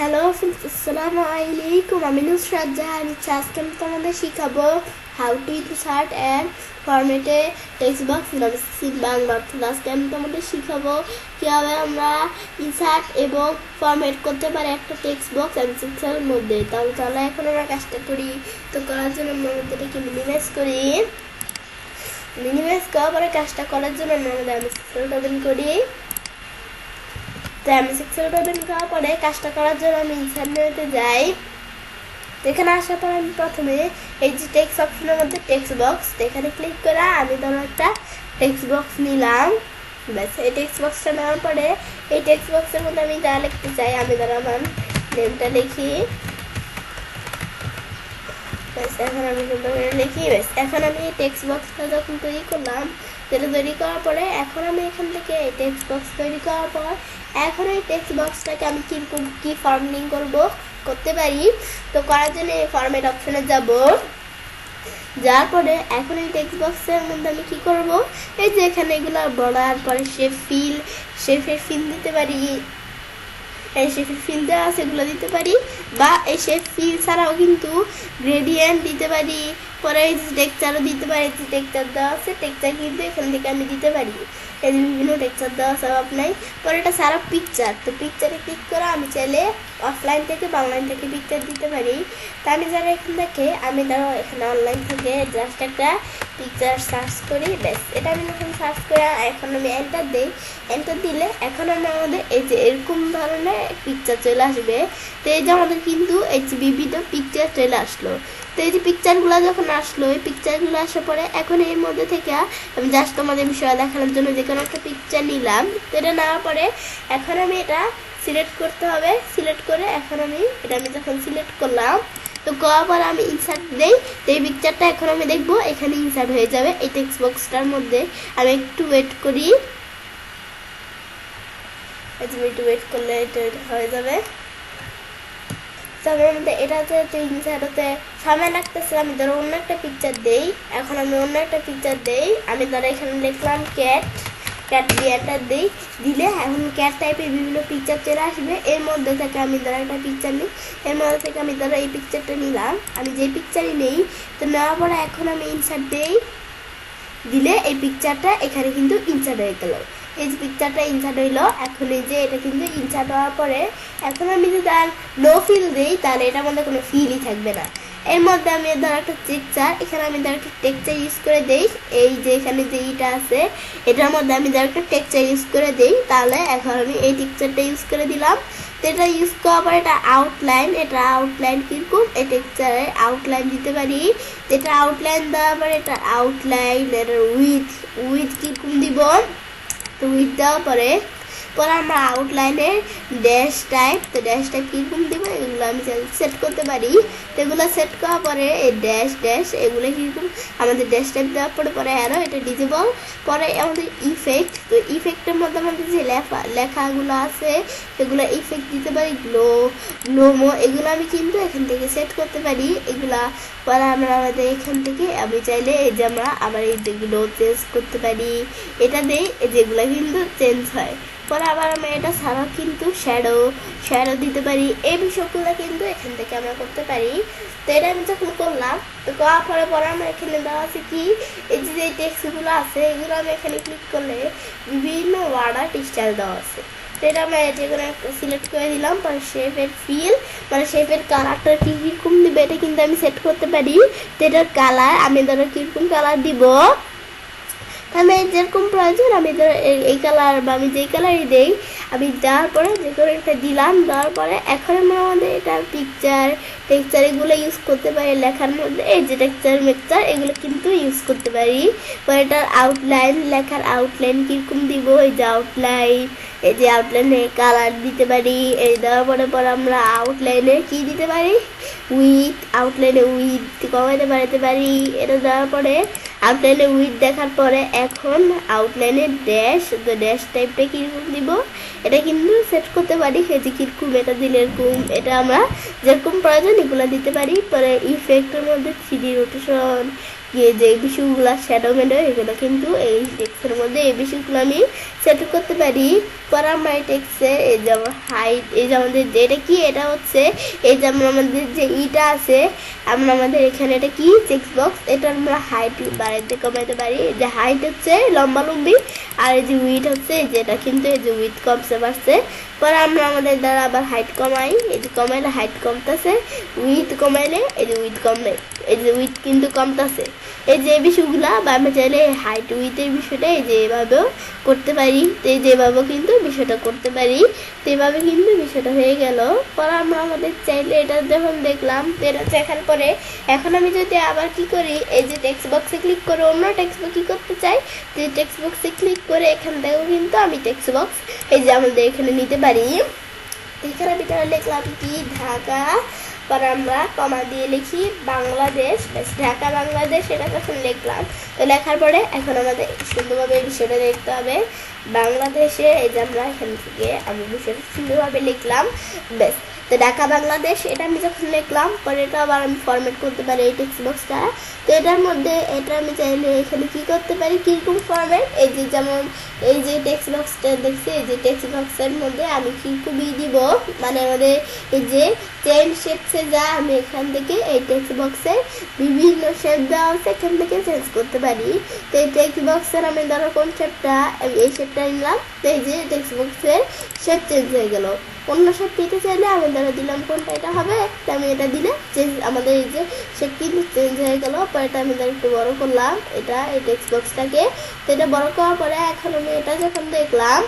Hello friends, আসসালামু আলাইকুম। আমি নুসরাত জাহান। আজকে আমি তোমাদের শিখাবো হাউ টু ইনসার্ট অ্যান্ড ফরম্যাটে টেক্সট বক্স ইন বাংলা। আজকে আমি তোমাদের শিখাবো কীভাবে আমরা ইনসার্ট এবং ফরম্যাট করতে পারি একটা টেক্সট বক্স এর মধ্যে। তাহলে চলো এখন আমরা কাজটা করি। তো করার জন্য আমরা এটাকে মিনিমাইজ করি। মিনিমাইজ করার পরে কাজটা করার জন্য আমরা ওপেন করি। তো আমি সিক্সেল ওপেন করার পরে কাজটা করার জন্য আমি ইনসার্ট মেনুতে যাই। তো এখানে আসার পর আমি প্রথমে এই যে টেক্সট অপশনের মধ্যে টেক্সট বক্স, এখানে ক্লিক করে আমি ধরো একটা টেক্সট বক্স নিলাম। ব্যাস, এই টেক্সট বক্সটা নেওয়ার পরে এই টেক্সট বক্সের মধ্যে আমি যা লিখতে চাই আমি ধরো আমার নেমটা লিখি। ব্যাস, এখন আমি লিখি। ব্যাস, এখন আমি এই টেক্সট বক্সটা যখন তৈরি করলাম, যেটা তৈরি করার পরে এখন আমি এখান থেকে এই টেক্সট বক্স তৈরি করার পর এখন এই টেক্সট বক্সটাকে আমি কি ফরম্যাটিং করতে পারি। তো করার জন্য এই ফরম্যাট অপশনে যাব। যাওয়ার পরে এখন এই টেক্সট বক্সের মধ্যে আমি কি করব, এই যে এখানে এগুলো বর্ডার পরে শেপের ফিল দিতে পারি। এই শেপের ফিল দেওয়া আছে এগুলো দিতে পারি, বা এই শেপ ফিল ছাড়াও কিন্তু গ্রেডিয়েন্ট দিতে পারি। পরে এই যে টেক্সচারও দিতে পারি। যে টেক্সচার দেওয়া আছে টেক্সচার কিন্তু এখান থেকে আমি দিতে পারি। এই যে বিভিন্ন টেক্সচার দেওয়া আছে আপনার। পরে এটা সারা পিকচার, তো পিকচারে ক্লিক করে আমি চাইলে অফলাইন থেকে বা অনলাইন থেকে পিকচার দিতে পারি। তা আমি যারা এখান থেকে আমি ধরো এখানে অনলাইন থেকে জাস্ট একটা পিকচার সার্চ করি। ব্যাস, এটা আমি যখন সার্চ করে এখন আমি এন্টার দিই। এন্টার দিলে এখন আমাদের এই যে এরকম ধরনের পিকচার চলে আসবে। তো এই যে আমাদের কিন্তু এই যে বিভিন্ন পিকচার চলে আসলো। তো এই যে পিকচারগুলো যখন আসলো, এই পিকচারগুলো আসার পরে এখন এর মধ্যে থেকে আমি জাস্ট তোমাদের বিষয় দেখানোর জন্য যে কোনো একটা পিকচার নিলাম। তো এটা নেওয়ার পরে এখন আমি এটা সিলেক্ট করতে হবে। সিলেক্ট করে এখন আমি যখন সিলেক্ট করলাম, তো করার পরে আমি ইনসার্ট দেই। তো এই পিকচারটা এখন আমি দেখবো এখানে ইনসার্ট হয়ে যাবে এই টেক্সট বক্সটার মধ্যে। আমি একটু ওয়েট করি। একটু ওয়েট করলে এটা হয়ে যাবে। তবে আমাদের এটাতে ইনসার্ট হতে সময় লাগতেছে। আমি ধরো অন্য একটা পিকচার দেই। এখন আমি অন্য একটা পিকচার দেই। আমি ধরো এখানে লিখলাম ক্যাট দিয়ে এন্টার দিলে এখন ক্যাট টাইপের বিভিন্ন পিকচার চলে আসবে। এর মধ্যে থেকে আমি ধরো একটা পিকচার নিই। এর মধ্যে থেকে আমি ধরো এই পিকচারটা নিলাম। আমি যে পিকচারই নেই, তো নেওয়ার পরে এখন আমি ইনসার্ট দিলে এই পিকচারটা এখানে কিন্তু ইনসার্ট হয়ে গেল। এই যে পিকচারটা ইনসার্ট হইলো। এখন এই যে এটা কিন্তু ইনসার্ট হওয়ার পরে এখন আমি যদি তার নো ফিল দিই তাহলে এটার মধ্যে কোনো ফিলই থাকবে না। এর মধ্যে আমি ধরো একটা টেক্সচার, এখানে আমি ধরো একটা টেক্সচার ইউজ করে দেই। এই যে এখানে যে ইটা আছে এটার মধ্যে আমি ধরো একটা টেক্সচার ইউজ করে দেই। তাহলে এখন আমি এই টেক্সচারটা ইউজ করে দিলাম। তো এটা ইউজ করার পর এটা আউটলাইন কিরকম এই টেক্সচারে আউটলাইন দিতে পারি। এটা আউটলাইন দেওয়ার পরে এটা আউটলাইন এটা উইথ কিরকম দিব। তো উইথ দেওয়ার পরে আমরা আউটলাইনে ড্যাশ টাইপ কীরকম দেবো এগুলো আমি সেট করতে পারি। তো এগুলো সেট করার পরে এই ড্যাশ এগুলো কীরকম আমাদের ড্যাশ টাইপ দেওয়ার পরে অ্যারো এটা ডিজেবল। পরে আমাদের ইফেক্ট, তো ইফেক্টের মধ্যে আমাদের যে লেখাগুলো আছে সেগুলো ইফেক্ট দিতে পারি। গ্লোমো এগুলো আমি কিন্তু এখান থেকে সেট করতে পারি। এগুলা পরে আমরা আমাদের এখান থেকে আমি চাইলে এই যে আমরা আবার এই যেগুলো চেঞ্জ করতে পারি। এটা দেই যেগুলো কিন্তু চেঞ্জ হয়। পরে আবার আমরা এটা ছাড়াও কিন্তু শ্যাডো দিতে পারি। এই বিষয়গুলো কিন্তু এখান থেকে আমরা করতে পারি। তো এটা আমি যখন করলাম, তো করার পরে আমরা এখানে দেওয়া আছে কি এই যে টেক্সটগুলো আছে এগুলো আমি এখানে ক্লিক করলে বিভিন্ন ওয়ার্ড আর স্টাইল দেওয়া আছে। তো এটা আমরা যে কোনো একটা সিলেক্ট করে দিলাম। পরে শেপের ফিল মানে শেপের কালারটা কীরকম দিবে এটা কিন্তু আমি সেট করতে পারি। তো এটার কালার আমি ধরো কীরকম কালার দিব, আমি যেরকম প্রয়োজন আমি ধরো এই কালার বা আমি যেই কালারই দেই আমি দেওয়ার পরে যে কোনো একটা দিলাম। দেওয়ার পরে এখন আমরা আমাদের এটার টেক্সচার এগুলো ইউজ করতে পারি। লেখার মধ্যে এই যে টেক্সচার এগুলো কিন্তু ইউজ করতে পারি। পরে এটার লেখার আউটলাইন কীরকম দিব, এই যে আউটলাইনে কালার দিতে পারি। এই দেওয়ার পরে আমরা আউটলাইনে কি দিতে পারি, আউটলাইনে উইথ কমাতে বাড়াতে পারি। এটা দেওয়ার পরে আউটলাইনে উইথ দেখার পরে এখন আউটলাইনে ড্যাশ টাইপটা কীরকম দিব এটা কিন্তু সেট করতে পারি। এই যে কীরকম এটা দিলে এরকম, এটা আমরা যেরকম প্রয়োজন এগুলো দিতে পারি। পরে ইফেক্টের মধ্যে 3D রোটেশন যে বিষয়গুলো শ্যাডো ম্যাডো এগুলো কিন্তু এই টেক্সের মধ্যে এই বিষয়গুলো আমি সেট করতে পারি। পরে আমরা এই টেক্সে এই যে হাইট, এই যে আমাদের যেটা কি এটা হচ্ছে এই যে আমাদের যে ইটা আছে আমাদের এখানে এটা কি টেক্সট বক্স, এটা আমরা হাইট বাড়াইতে কমাইতে পারি। যে হাইট হচ্ছে লম্বা লম্বি, আর এই যে উইথ হচ্ছে যেটা কিন্তু এই যে উইথ কমছে বাড়ছে। পরে আমরা আমাদের দ্বারা আবার হাইট কমাই, এই যে কমাইলে হাইট কমতেছে, উইথ কমাইলে এই যে উইথ কমবে, এই যে উইথ কিন্তু কমতেছে। এই যে বিষয়গুলা বা আমরা চাইলে হাইট উইথের বিষয়টা এই যে এভাবেও করতে পারি, তো এই যেভাবেও কিন্তু বিষয়টা করতে পারি। তো এভাবে কিন্তু বিষয়টা হয়ে গেল। পরে আমরা আমাদের চাইলে এটা যখন দেখলাম, তো এটা দেখার পরে এখন আমি যদি আবার কি করি, এই যে টেক্সট বক্সে ক্লিক করে অন্য টেক্সট বক্স কি করতে চাই, যে টেক্সট বক্সে ক্লিক করে এখান থেকেও কিন্তু আমি টেক্সট বক্স এই যে আমাদের এখানে নিতে পারি। এখানে ভিতরে লিখলাম কি ঢাকা, পরে আমরা কমা দিয়ে লিখি বাংলাদেশ, বেশ ঢাকা বাংলাদেশ এটা যখন লিখলাম, তো লেখার পরে এখন আমাদের সুন্দরভাবে এই বিষয়টা দেখতে হবে বাংলাদেশে। এই যে আমরা এখান থেকে আমি বিষয়টা সুন্দরভাবে লিখলাম, বেশ। তো ঢাকা বাংলাদেশ এটা আমি যখন লিখলাম, পরে এটা আবার আমি ফরম্যাট করতে পারি এই টেক্সট বক্সটা। তো এটার মধ্যে এটা আমি চাইলে এখানে কি করতে পারি, কিরকম ফরম্যাট, এই যে যেমন এই যে টেক্সট বক্সটা দেখছি, এই যে টেক্সট বক্সের মধ্যে আমি কিরকমই দিব, মানে আমাদের এই যে চেঞ্জ শেপসে যা আমি এখান থেকে এই টেক্সট বক্সের বিভিন্ন শেপ দেওয়া আছে এখান থেকে চেঞ্জ করতে পারি। তো এই টেক্সট বক্সের আমি ধরো কোন শেপটা, এই শেপটা নিলাম, তো এই যে টেক্সট বক্সের শেপ চেঞ্জ হয়ে গেল। অন্য শেপ দিতে চাইলে আমি ধরো দিলাম কোনটা এটা হবে, তো আমি এটা দিলে চেঞ্জ আমাদের এই যে শেপ কিন্তু চেঞ্জ হয়ে গেল। পরে এটা আমি ধরো একটু বড় করলাম এটা এই টেক্সট বক্সটাকে, তো এটা বড় করার পরে এখন আমি এটা যখন দেখলাম,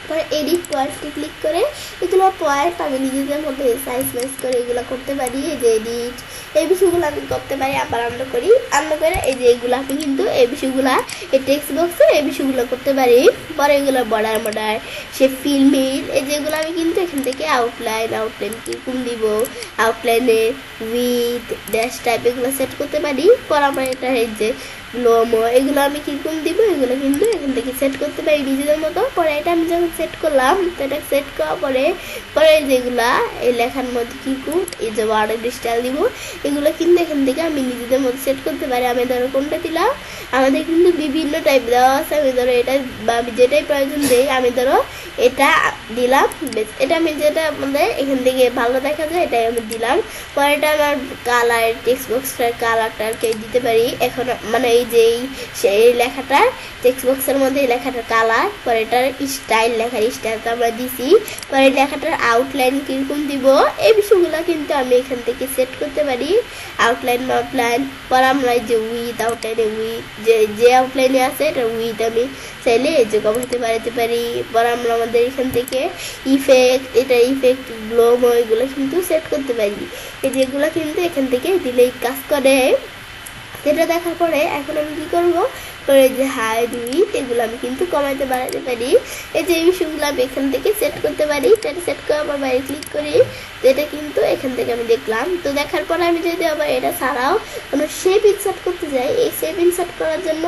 পরে এডিট পয়েন্টে ক্লিক করে এগুলো পয়েন্ট আমি নিজেদের মধ্যে সাইজ মাইজ করে এগুলো করতে পারি। এই যে এডিট এই বিষয়গুলো আমি করতে পারি, আবার আমরা করি আমরা করে এই যে এগুলো আমি কিন্তু এই বিষয়গুলা এই টেক্সট বক্সে এই বিষয়গুলো করতে পারি। পরে এগুলো বর্ডার মর্ডার সে ফিল মিল এই যেগুলো আমি কিন্তু এখান থেকে আউটলাইন কীরকম দিব, আউটলাইনে উইথ ড্যাশ টাইপ এগুলো সেট করতে পারি। পরে আমরা এটা এই যে লোমো এগুলো আমি কীরকম দিব এগুলো কিন্তু এখান থেকে সেট করতে পারি নিজেদের মতো। পরে এটা আমি যখন সেট করলাম, তো এটা সেট করার পরে পরে যেগুলা এই লেখার মধ্যে কীরকম এই যে ওয়ার্ডের স্টাইল দিব এগুলো কিন্তু এখান থেকে আমি নিজেদের মধ্যে সেট করতে পারি। আমি ধরো কোনটা দিলাম, আমাদের কিন্তু বিভিন্ন টাইপ দেওয়া আছে, আমি ধরো এটা বা আমি যেটাই প্রয়োজন দিই আমি ধরো এটা দিলাম, বেশ এটা আমি যেটা আমাদের এখান থেকে ভালো দেখা যায় এটাই আমি দিলাম। পরে এটা আমার কালার টেক্সট বক্সটার কালারটা আর কি দিতে পারি এখন, মানে এই যে সেই লেখাটা টেক্সট বক্সের মধ্যে এই লেখাটার কালার, পরে এটার স্টাইল লেখার স্টাইলটা আমরা দিছি, পরে লেখাটার আউটলাইন কীরকম দিব এই বিষয়গুলো কিন্তু আমি এখান থেকে সেট করতে পারি। আউটলাইন পরে আমরা এই যে উইথ আউটলাইনে উইথ যে আউটলাইনে আছে এটা উইথ আমি চাইলে এই যে কমাতে বাড়াতে পারি। পরে আমরা আমাদের এখান থেকে ইফেক্ট এটা ইফেক্ট গ্লোমো এগুলো কিন্তু সেট করতে পারি। এই যেগুলো কিন্তু এখান থেকে দিলেই কাজ করে। এটা দেখার পরে এখন আমি কি করবো, পরে যে হাইড উইথ এগুলো আমি কিন্তু কমাইতে বাড়াতে পারি। এই যে এই বিষয়গুলো আমি এখান থেকে সেট করতে পারি। এটা সেট করার পর বাইরে ক্লিক করি, তো এটা কিন্তু এখান থেকে আমি দেখলাম। তো দেখার পরে আমি যদি আবার এটা ছাড়াও কোনো শেপ ইনসার্ট করতে যাই, এই শেপ ইনসার্ট করার জন্য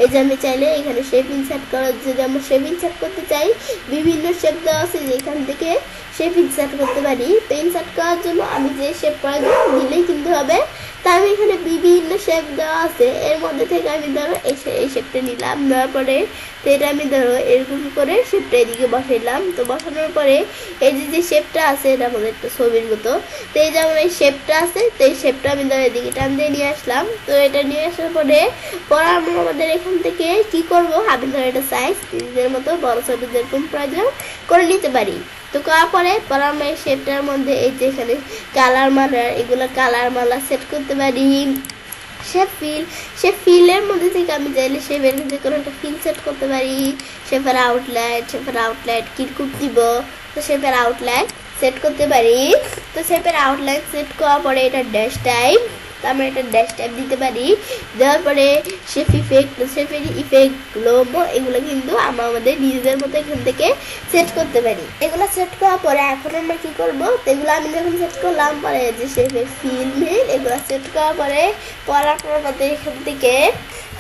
এই যে আমি চাইলে এখানে শেপ ইনসার্ট করার যদি আমরা শেপ ইনসার্ট করতে চাই বিভিন্ন শেপ দেওয়া আছে যে এখান থেকে শেপ ইনসার্ট করতে পারি। তো ইনসার্ট করার জন্য আমি যে শেপ প্রয়োজন দিলেই কিন্তু হবে। তা আমি এখানে বিভিন্ন শেপ দেওয়া আছে, এর মধ্যে থেকে আমি ধরো এই শেপটা নিলাম, নেওয়ার পরে তো এটা আমি ধরো এরকম করে শেপটা এদিকে বসাইলাম। তো বসানোর পরে এই যে শেপটা আছে এটা আমাদের একটা ছবির মতো, তো এই যে আমার এই শেপটা আছে, তো এই শেপটা আমি ধরো এদিকে টান দিয়ে নিয়ে আসলাম। তো এটা নিয়ে আসার পরে আমরা আমাদের এখান থেকে কি করব, আমি ধরো এটা সাইজ নিজেদের মতো বড় ছোট যেরকম প্রয়োজন করে নিতে পারি। তো করার পরে আমরা এই শেপটার মধ্যে এই যে এখানে কালার মালা এগুলো কালার মালা সেট করতে পারি। শেপ ফিলের মধ্যে থেকে আমি চাইলে শেপের যে কোনো একটা ফিল সেট করতে পারি। শেপের আউটলাইন কিরকম দিব, তো শেপের আউটলাইন সেট করতে পারি। তো শেপের আউটলাইন সেট করার পরে এটা ড্যাশ টাইপ, তো আমরা এটা ড্যাশ টাইপ দিতে পারি। দেওয়ার পরে শেপের ইফেক্ট গ্লোমো এগুলো কিন্তু আমরা আমাদের নিজেদের মতো এখান থেকে সেট করতে পারি। এগুলো সেট করার পরে এখন আমরা কি করবো, তো এগুলো আমি যখন সেট করলাম পরে যে শেপের ফিল এগুলো সেট করার পরে আমাদের এখান থেকে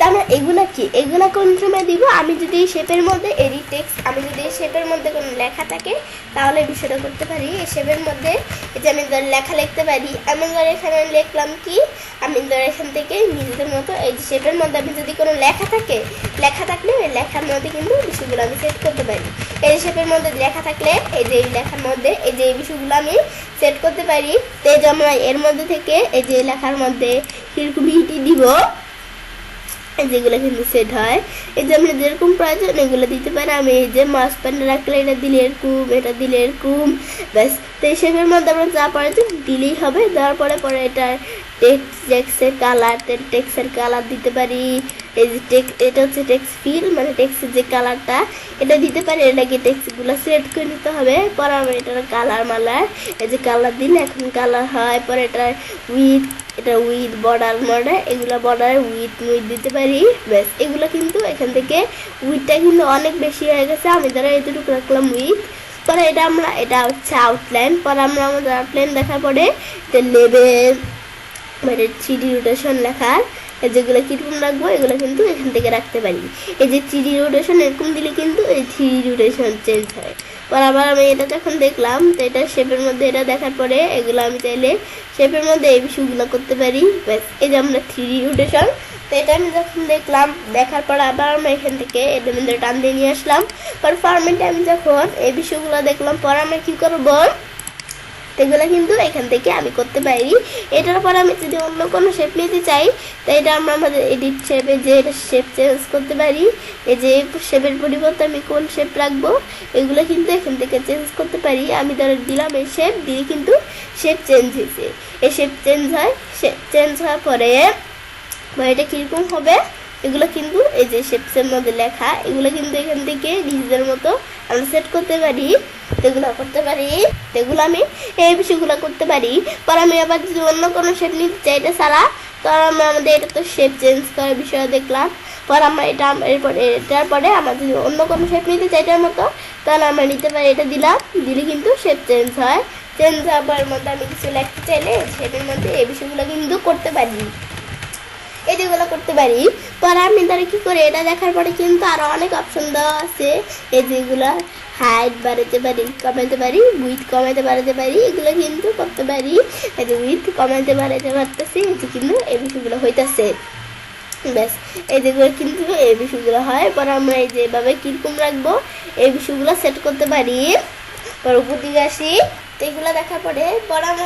আমরা এগুলা কি এগুলা কোন সময় দিব, আমি যদি এই শেপের মধ্যে এডিট টেক্সট, আমি যদি এই শেপের মধ্যে কোনো লেখা থাকে তাহলে এই বিষয়টা করতে পারি। এই শেপের মধ্যে এই যে আমি ধর লেখা লিখতে পারি, আমি ধর এখানে লিখলাম কি, আমি ধর এখান থেকে নিজেদের মতো এই যে শেপের মধ্যে আমি যদি কোনো লেখা থাকলে ওই লেখার মধ্যে কিন্তু বিষয়গুলো আমি সেট করতে পারি। এই শেপের মধ্যে লেখা থাকলে এই যে এই লেখার মধ্যে এই যে এই বিষয়গুলো আমি সেট করতে পারি। তো এই যে আমরা এর মধ্যে থেকে এই যে লেখার মধ্যে কিরকম হিটি দিব, যেগুলো কিন্তু সেট হয়। এই যে আমরা যেরকম প্রয়োজন এগুলো দিতে পারি। আমি এই যে মাউস পয়েন্টার রাখলে এটা দিলে এরকম, এটা দিলে এরকম, ব্যাস। তো এই শেপের মধ্যে আমরা যা প্রয়োজন দিলেই হবে। দেওয়ার পরে এটার টেক্সটের কালার দিতে পারি। এই যে এটা হচ্ছে টেক্সট ফিল, মানে টেক্সটের যে কালারটা এটা দিতে পারি। এটাকে টেক্সটগুলো সিলেক্ট করে নিতে হবে। পরে আমরা এটার কালার এই যে কালার দিলে এখন কালার হয়। পরে এটার উইথ বর্ডার এগুলো বর্ডার উইথ দিতে পারি, ব্যাস। এগুলো কিন্তু এখান থেকে উইথটা কিন্তু অনেক বেশি হয়ে গেছে, আমি ধরো এতটুকু রাখলাম উইথ। পরে এটা হচ্ছে আউটলাইন। পরে আমরা আমাদের আউটলাইন দেখার পরে এটা লেবেল মানে 3D রোটেশন লেখার যেগুলো কিরকম রাখবো এগুলো কিন্তু এখান থেকে রাখতে পারি। এই যে 3D রোটেশন এরকম দিলে কিন্তু এই 3D রোটেশন চেঞ্জ হয়। পর আবার আমি এটা যখন দেখলাম, তো এটা শেপের মধ্যে এটা দেখার পরে এগুলো আমি চাইলে শেপের মধ্যে এই বিষয়গুলো করতে পারি, ব্যাস। এই যে আমরা 3D রোটেশন, তো এটা আমি যখন দেখলাম, দেখার পর আবার আমরা এখান থেকে এটা মধ্যে টান দিয়ে নিয়ে আসলাম। পর ফরম্যাটে আমি যখন এই বিষয়গুলো দেখলাম, পর আমরা কি করবো এগুলো কিন্তু এখান থেকে আমি করতে পারি। এটার পর আমি যদি অন্য কোনো শেপ নিতে চাই, তো এটা আমরা আমাদের এডিট শেপে যে এটা শেপ চেঞ্জ করতে পারি। এই যে শেপের পরিবর্তে আমি কোন শেপ রাখবো এগুলো কিন্তু এখান থেকে চেঞ্জ করতে পারি। আমি ধরে দিলাম এই শেপ দিয়ে, কিন্তু শেপ চেঞ্জ হয়েছে। এই শেপ চেঞ্জ হওয়ার পরে এটা কীরকম হবে এগুলো কিন্তু এই যে শেপসের মধ্যে লেখা এগুলো কিন্তু এখান থেকে নিজেদের মতো আমরা সেট করতে পারি। এগুলো করতে পারি, এগুলো আমি এই বিষয়গুলো করতে পারি। পর আমি আবার যদি অন্য কোনো শেপ নিতে চাই এটা ছাড়া, তো আমরা আমাদের এটা তো শেপ চেঞ্জ করার বিষয় দেখলাম। পর আমরা এটার পরে আমরা যদি অন্য কোনো শেপ নিতে চাই এটার মতো, তাহলে আমরা নিতে পারি। এটা দিলে কিন্তু শেপ চেঞ্জ হয়। চেঞ্জ হওয়ার পরের মধ্যে আমি কিছু লিখতে চাইলে শেপের মধ্যে এই বিষয়গুলো কিন্তু করতে পারি, এগুলো করতে পারি। পরে আমি তারা কি করে এটা দেখার পরে কিন্তু আরো অনেক অপশন দেওয়া আছে। এই যেগুলো হাইট বাড়াতে পারি, কমাতে পারি, উইথ কমাতে বাড়াতে পারি, এগুলো কিন্তু করতে পারি। এই যে উইথ কমাতে বাড়াতে পারতেছি, এই যে কিন্তু এই বিষয়গুলো হইতেছে, ব্যাস। এই যেগুলো কিন্তু এই বিষয়গুলো হয়। পরে আমরা এই যে এভাবে কিরকম রাখবো এই বিষয়গুলো সেট করতে পারি। পর উপর দিকে আসি, এগুলো দেখার পরে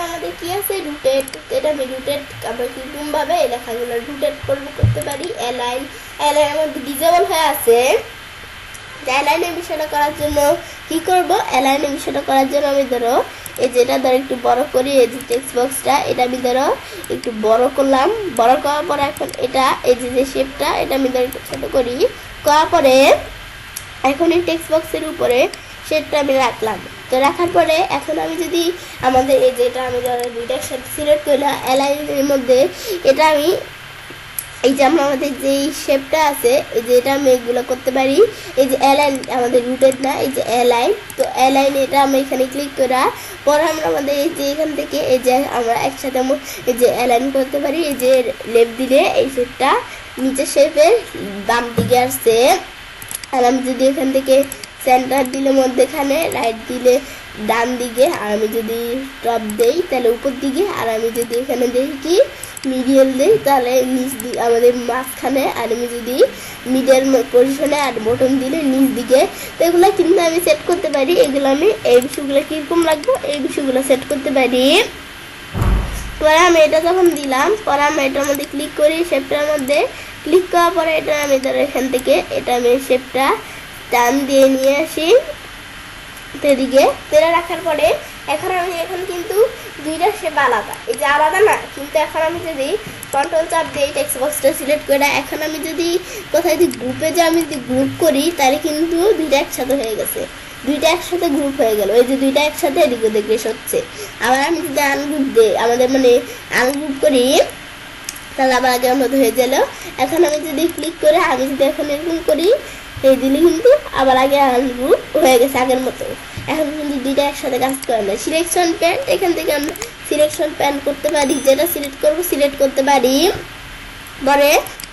আমাদের কি আছে রুটেড। এটা আমি রুটেড আমরা কিরকম ভাবে এই লেখাগুলো রুটেড করতে পারি। অ্যালাইন আমাদের ডিজেবল হয়ে আছে। অ্যালাইনের বিষয়টা করার জন্য কি করব, অ্যালাইনের বিষয়টা করার জন্য আমি ধরো এই যে এটা ধরো একটু বড় করি, এই যে টেক্সট বক্সটা এটা আমি ধরো একটু বড় করলাম। বড় করার পরে এখন এটা এই যে শেপটা এটা আমি ধরো একটু ছোট করার পরে এখন এই টেক্সট বক্সের উপরে সেটা আমি রাখলাম। তো রাখার পরে এখন আমি যদি আমাদের এই যেটা আমি দুইটা একসাথে সিলেক্ট করলাম অ্যালাইনের মধ্যে, এটা আমি এই যে আমরা আমাদের যে শেপটা আছে এই যে এটা আমি এগুলো করতে পারি। এই যে অ্যালাইন আমাদের রুটেড না, এই যে অ্যালাইন, তো অ্যালাইন এটা আমরা এখানে ক্লিক করা পরে আমরা আমাদের এই যে এখান থেকে এই যে আমরা একসাথে এই যে অ্যালাইন করতে পারি। এই যে লেফট দিলে এই শেপটা নিচের শেপের বাম দিকে আসছে। আর আমি যদি এখান থেকে সেন্টার দিলে মধ্যেখানে, রাইট দিলে ডান দিকে, আর আমি যদি টপ দেই তাহলে উপর দিকে, আর আমি যদি এখানে দেখি কি মিডিয়াল দেই তাহলে নিচ দিকে আমাদের মাঝখানে, আর আমি যদি মিডিয়াল পজিশনে আর বটন দিলে নিচ দিকে। তো এগুলো কিন্তু আমি সেট করতে পারি। এগুলো আমি এই বিষয়গুলো কীরকম রাখবো এই বিষয়গুলো সেট করতে পারি। পরে আমি এটা যখন দিলাম, পরে আমরা এটার মধ্যে ক্লিক করি, শেপটার মধ্যে ক্লিক করার পরে এটা আমি ধরো এখান থেকে এটা আমি শেপটা টান দিয়ে নিয়ে আসি এদিকে। তেলে রাখার পরে এখন কিন্তু দুইটা শেপ আলাদা, এই যে আলাদা না, কিন্তু এখন আমি যদি কন্ট্রোল চাপ দিই টেক্সট বক্সটা সিলেক্ট করে, এখন আমি যদি কোথায় যদি গ্রুপে যে আমি যদি গ্রুপ করি তাহলে কিন্তু দুইটা একসাথে হয়ে গেছে, দুইটা একসাথে গ্রুপ হয়ে গেল। এই যে দুইটা একসাথে এদিক ওদিক বেশ হচ্ছে। আবার আমি যদি আনগ্রুপ দিই আমাদের মানে আনগ্রুপ করি তাহলে আবার আগের মতো হয়ে গেল। এখন আমি যদি ক্লিক করে আমি যদি এখন এরকম করি এই দিলে কিন্তু আবার আগে আনগ্রুপ হয়ে গেছে আগের মতো। এখন কিন্তু দুইটা একসাথে কাজ করে না। সিলেকশন প্যান, এখান থেকে আমরা সিলেকশন প্যান করতে পারি, যেটা সিলেক্ট করবো সিলেক্ট করতে পারি। পরে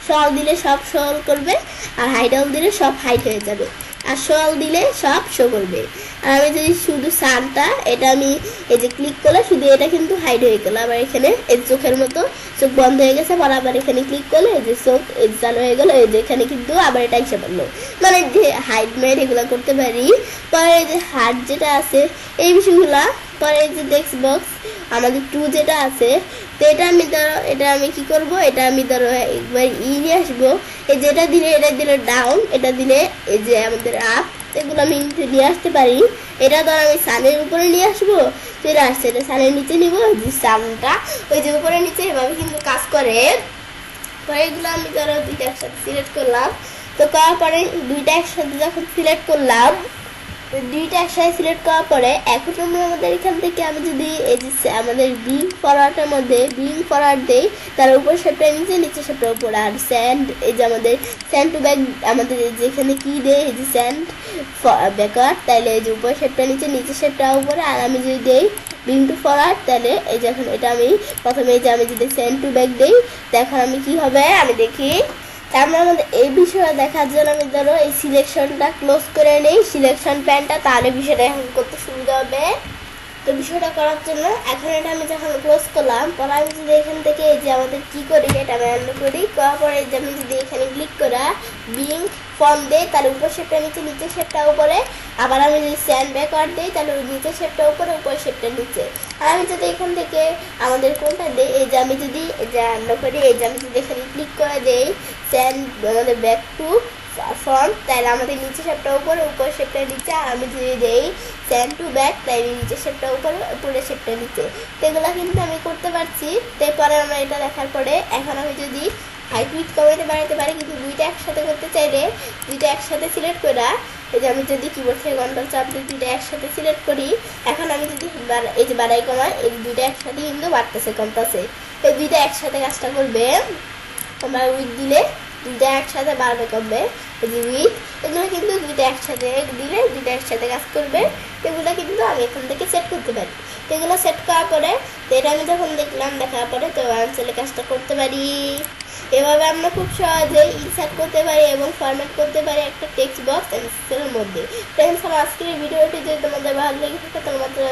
সল দিলে সব সল করবে, আর হাইড অল দিলে সব হাইড হয়ে যাবে, আর সল দিলে সব শো করবে। আর আমি যদি শুধু সানটা এটা আমি এই যে ক্লিক করলে শুধু এটা কিন্তু হাইড হয়ে গেল। আবার এখানে এই চোখের মতো চোখ বন্ধ হয়ে গেছে, পরে আবার এখানে ক্লিক করলে এই যে চোখ এই চালু হয়ে গেল, এই যে এখানে কিন্তু আবার এটা এসে পড়লো, মানে যে হাইড মেড এগুলো করতে পারি। পরে এই যে হার্ট যেটা আছে এই বিষয়গুলা, পরে এই যে টেক্সট বক্স আমাদের 2 যেটা আছে, তো এটা আমি ধরো এটা আমি কি করব, এটা আমি ধরো একবার নিয়ে আসবো, এই যেটা দিলে এটা দিলে ডাউন, এটা দিলে এই যে আমাদের আপ, এগুলো আমি নিয়ে আসতে পারি। এটা ধরো আমি সানের উপরে নিয়ে আসবো, চলে আসছে, এটা সানের নিচে নিবো, যে সানটা ওই যে উপরে নিচে এভাবে কিন্তু কাজ করে। পরে এগুলো আমি ধরো দুইটা একসাথে সিলেক্ট করলাম, তো করার পরে দুইটা একসাথে যখন সিলেক্ট করলাম, দুইটা একসাথে সিলেক্ট করার পরে এখন আমরা আমাদের এখান থেকে আমি যদি এই যে আমাদের বিং ফরওয়ার্ডের মধ্যে বিং ফরওয়ার্ড দেই, তার উপর সেপটা নিচে, নিচে সেপটা উপরে, আর স্যান্ড এই যে আমাদের স্যান্ড টু ব্যাক আমাদের যেখানে কি দেয় এই যে স্যান্ড ব্যাকওয়ার্ড, তাহলে এই যে উপর সেপটা নিচে, নিচে সেপটা উপরে। আর আমি যদি দেই বিং টু ফরওয়ার্ড, তাহলে এই যে এখন এটা আমি প্রথমে এই যে আমি যদি স্যান্ড টু ব্যাক দেই, এখন আমি কি হবে আমি দেখি। তারপরে আমাদের এই বিষয়টা দেখার জন্য আমি ধরো এই সিলেকশনটা ক্লোজ করে নেই, সিলেকশন প্যানটা, তাহলে বিষয়টা এখন করতে সুবিধা হবে। তো বিষয়টা করার জন্য এখন এটা আমি যখন ক্লোজ করলাম, পরে আমি যদি এখান থেকে এই যে আমাদের কি করি এটা আমি অ্যান্ড করি, করার পরে যে আমি যদি এখানে ক্লিক করা বিং ফর্ম দেই, তার উপর শেপটা নিচে, নিচে শেপটা উপরে, আবার আমি যদি স্যান্ড ব্যাকওয়ার্ড দিই তাহলে নিচে শেপটা উপরে, উপর শেপটা নিচে। আর আমি যদি এখান থেকে আমাদের কোনটা দিই, এই যে আমি যদি এই যে অ্যান্ড করি, এই যে আমি যদি এখানে ক্লিক করে দেই স্যান্ড আমাদের ব্যাক টু ফর্ম, তাহলে আমাদের নিচে শেপটা উপরে, উপর শেপটা নিচে। আর আমি যদি দেই স্যান্ড টু ব্যাক, তাহলে নিচে শেপটা উপরে, উপরে শেপটা নিচে। তো এগুলো কিন্তু আমি করতে পারছি। তারপরে আমরা এটা দেখার পরে এখন আমি যদি হাইট উইথ কমাইতে বাড়াইতে পারি, কিন্তু দুইটা একসাথে করতে চাইলে দুইটা একসাথে সিলেক্ট করা, এই যে আমি যদি কিবোর্ড থেকে কন্ট্রোল চাপ দিয়ে দুইটা একসাথে সিলেক্ট করি, এখন আমি যদি এই যে বাড়াই কমাই, এই দুইটা একসাথে কিন্তু বাড়তেছে কমতেছে, এই দুইটা একসাথে কাজটা করবে। আমরা উইথ দিলে দুইটা একসাথে বাড়বে কমবে, এই যে উইথ, এগুলো কিন্তু দুইটা একসাথে দিলে দুইটা একসাথে কাজ করবে। এগুলো কিন্তু আমি এখান থেকে সেট করতে পারি। তো এগুলো সেট করার পরে তো এটা আমি যখন দেখলাম, দেখার পরে তো আনসারে কাজটা করতে পারি। এভাবে আমরা খুব সহজেই ইনসার্ট করতে পারি এবং ফরম্যাট করতে পারি একটা টেক্সট বক্স এর মধ্যে। ফ্রেন্ডস, আমার আজকের এই ভিডিওটি যদি তোমাদের ভালো লেগে থাকে, তোমাদের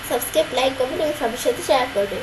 সাবস্ক্রাইব, লাইক, কমেন্ট এবং সবার সাথে শেয়ার করবে।